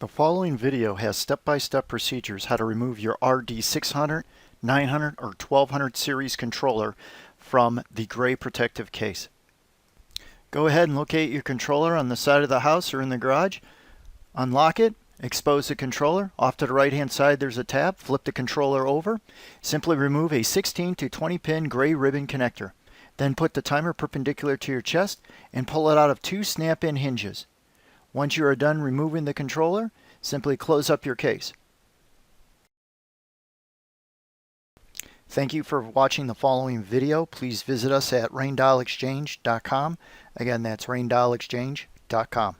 The following video has step-by-step procedures how to remove your RD 600, 900, or 1200 series controller from the gray protective case. Go ahead and locate your controller on the side of the house or in the garage. Unlock it, expose the controller. Off to the right-hand side there's a tab. Flip the controller over. Simply remove a 16 to 20 pin gray ribbon connector. Then put the timer perpendicular to your chest and pull it out of two snap-in hinges. Once you are done removing the controller, simply close up your case. Thank you for watching the following video. Please visit us at raindialexchange.com. Again, that's raindialexchange.com.